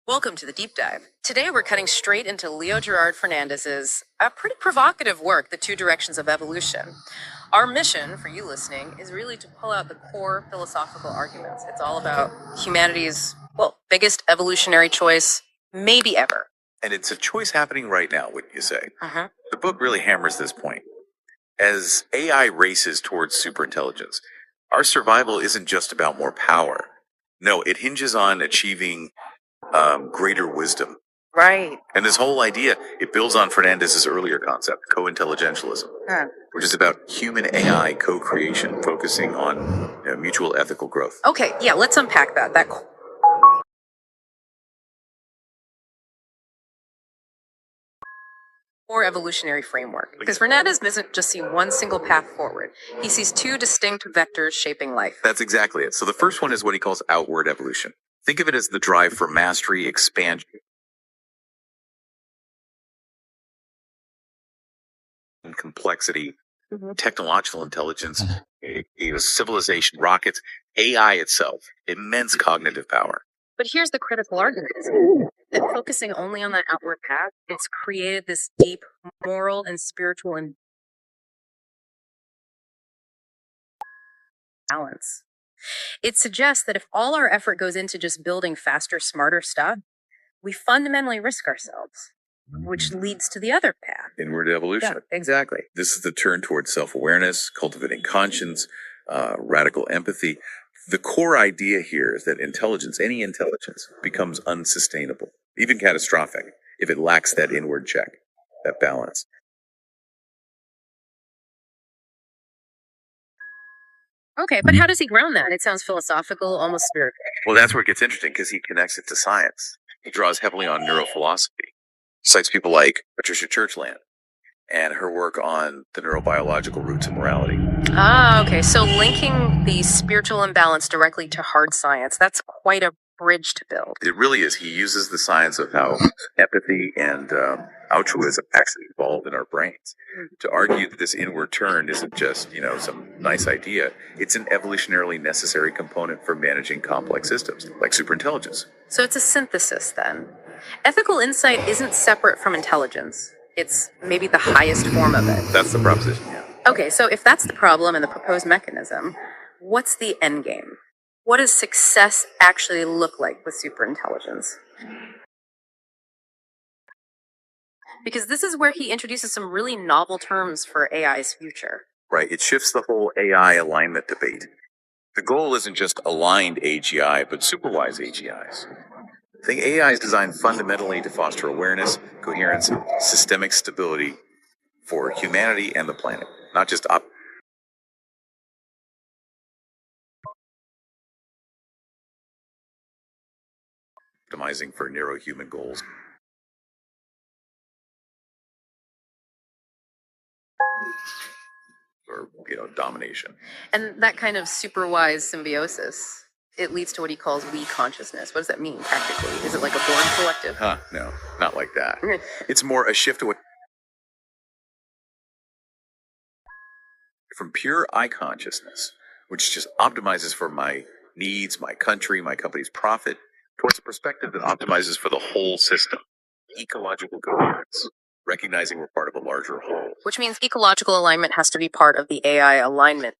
Welcome to the deep dive. Today we're cutting straight into Leo Gerard Fernandez's pretty provocative work, The Two Directions of Evolution. Our mission for you listening is really to pull out the core philosophical arguments. It's all about humanity's, biggest evolutionary choice maybe ever. And it's a choice happening right now, wouldn't you say? Uh-huh. The book really hammers this point. As AI races towards superintelligence, our survival isn't just about more power. No, it hinges on achieving greater wisdom. Right. And this whole idea, it builds on Fernandez's earlier concept, co-intelligentialism, which is about human AI co-creation, focusing on mutual ethical growth. Okay, yeah, let's unpack that. That core evolutionary framework. Because Fernandez doesn't just see one single path forward. He sees two distinct vectors shaping life. That's exactly it. So the first one is what he calls outward evolution. Think of it as the drive for mastery, expansion, and complexity, technological intelligence, civilization, rockets, AI itself, immense cognitive power. But here's the critical argument that focusing only on that outward path, it's created this deep moral and spiritual imbalance. It suggests that if all our effort goes into just building faster, smarter stuff, we fundamentally risk ourselves, which leads to the other path. Inward evolution. Yeah, exactly. This is the turn towards self-awareness, cultivating conscience, radical empathy. The core idea here is that intelligence, any intelligence, becomes unsustainable, even catastrophic, if it lacks that inward check, that balance. Okay, but how does he ground that? It sounds philosophical, almost spiritual. Well, that's where it gets interesting, because he connects it to science. He draws heavily on neurophilosophy, cites people like Patricia Churchland and her work on the neurobiological roots of morality. Ah, okay. So linking the spiritual imbalance directly to hard science, that's quite a bridge to build. It really is. He uses the science of how empathy and altruism actually evolved in our brains to argue that this inward turn isn't just, some nice idea. It's an evolutionarily necessary component for managing complex systems, like superintelligence. So it's a synthesis then. Ethical insight isn't separate from intelligence. It's maybe the highest form of it. That's the proposition, yeah. Okay, so if that's the problem and the proposed mechanism, what's the end game? What does success actually look like with superintelligence? Because this is where he introduces some really novel terms for AI's future. Right, it shifts the whole AI alignment debate. The goal isn't just aligned AGI, but supervised AGIs. I think AI is designed fundamentally to foster awareness, coherence, systemic stability for humanity and the planet, not just optimizing for narrow human goals. Or, domination. And that kind of superwise symbiosis, it leads to what he calls we consciousness. What does that mean practically? Is it like a Borg collective? No, not like that. It's more a shift away from pure I consciousness, which just optimizes for my needs, my country, my company's profit, towards a perspective that optimizes for the whole system. Ecological coherence, recognizing we're part of a larger whole. Which means ecological alignment has to be part of the AI alignment.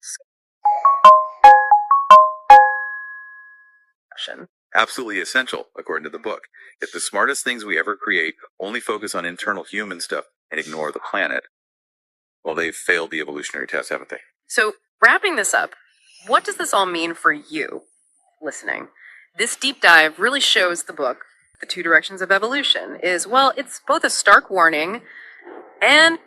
Absolutely essential, according to the book. If the smartest things we ever create only focus on internal human stuff and ignore the planet, well, they've failed the evolutionary test, haven't they? So, wrapping this up, what does this all mean for you listening? This deep dive really shows the book, The Two Directions of Evolution, it's both a stark warning and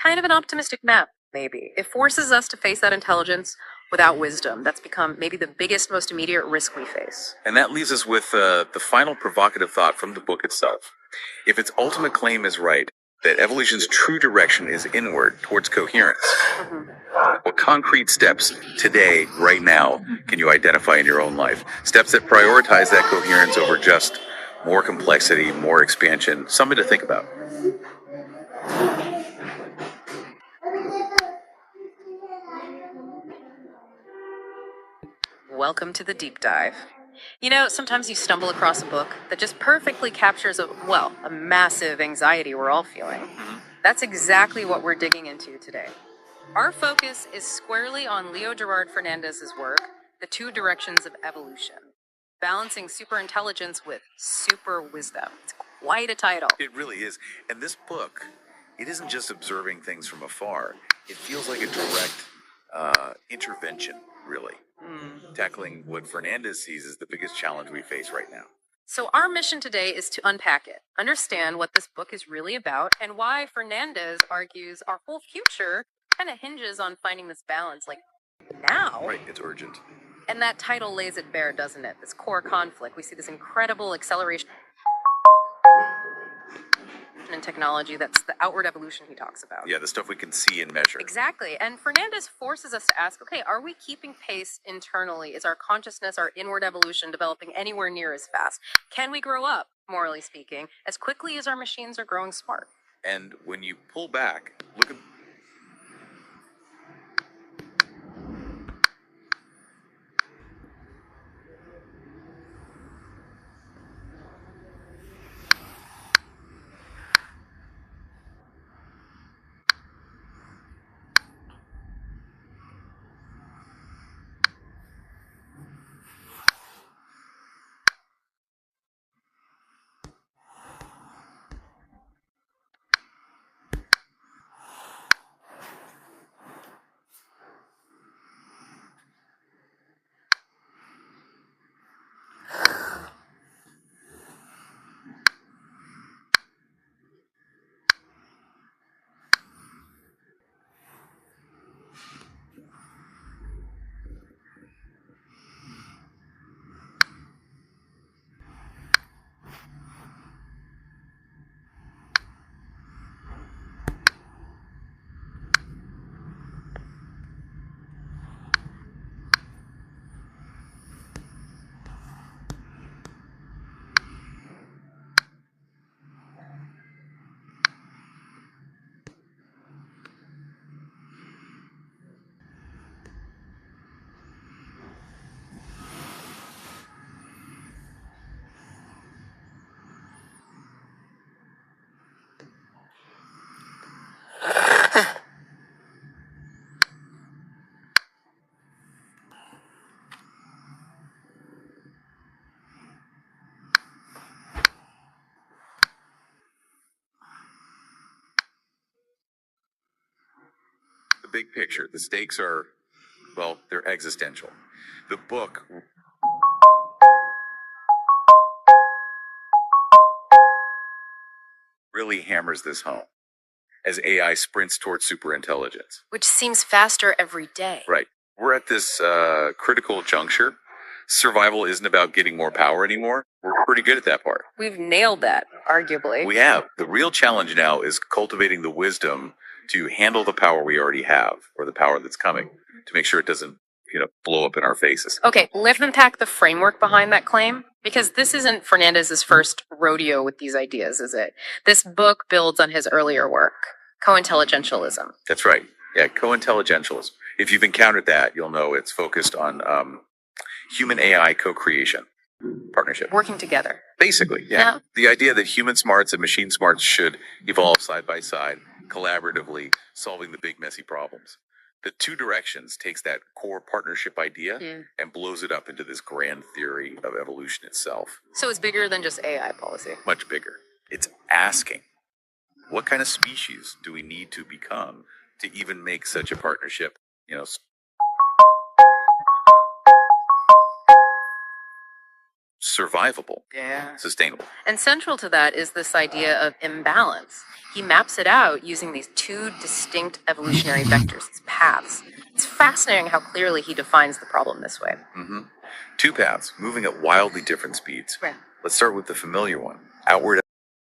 kind of an optimistic map, maybe. It forces us to face that intelligence without wisdom. That's become maybe the biggest, most immediate risk we face. And that leaves us with the final provocative thought from the book itself. If its ultimate claim is right, that evolution's true direction is inward, towards coherence, what concrete steps today, right now, can you identify in your own life? Steps that prioritize that coherence over just more complexity, more expansion, something to think about. Welcome to the deep dive. You know, sometimes you stumble across a book that just perfectly captures a massive anxiety we're all feeling. That's exactly what we're digging into today. Our focus is squarely on Leo Gerard Fernandez's work, The Two Directions of Evolution, balancing superintelligence with super wisdom. It's quite a title. It really is. And this book, it isn't just observing things from afar. It feels like a direct intervention, really, tackling what Fernandez sees as the biggest challenge we face right now. So, our mission today is to unpack it, understand what this book is really about, and why Fernandez argues our whole future kind of hinges on finding this balance, like now. Right, it's urgent. And that title lays it bare, doesn't it? This core conflict. We see this incredible acceleration in technology that's the outward evolution he talks about. Yeah, the stuff we can see and measure. Exactly. And Fernandez forces us to ask, okay, are we keeping pace internally? Is our consciousness, our inward evolution developing anywhere near as fast? Can we grow up, morally speaking, as quickly as our machines are growing smart? And when you pull back, look at the big picture. The stakes are, well, they're existential. The book really hammers this home as AI sprints towards superintelligence. Which seems faster every day. Right. We're at this critical juncture. Survival isn't about getting more power anymore. We're pretty good at that part. We've nailed that, arguably. We have. The real challenge now is cultivating the wisdom to handle the power we already have, or the power that's coming, to make sure it doesn't, blow up in our faces. Okay, let's unpack the framework behind that claim, because this isn't Fernandez's first rodeo with these ideas, is it? This book builds on his earlier work, co-intelligentialism. That's right. Yeah, co-intelligentialism. If you've encountered that, you'll know it's focused on human AI co-creation partnership. Working together. Basically, yeah. The idea that human smarts and machine smarts should evolve side by side, collaboratively, solving the big messy problems. The Two Directions takes that core partnership idea and blows it up into this grand theory of evolution itself. So it's bigger than just AI policy. Much bigger. It's asking, what kind of species do we need to become to even make such a partnership, survivable, sustainable. And central to that is this idea of imbalance. He maps it out using these two distinct evolutionary vectors, these paths. It's fascinating how clearly he defines the problem this way. Two paths moving at wildly different speeds. Right. Let's start with the familiar one, outward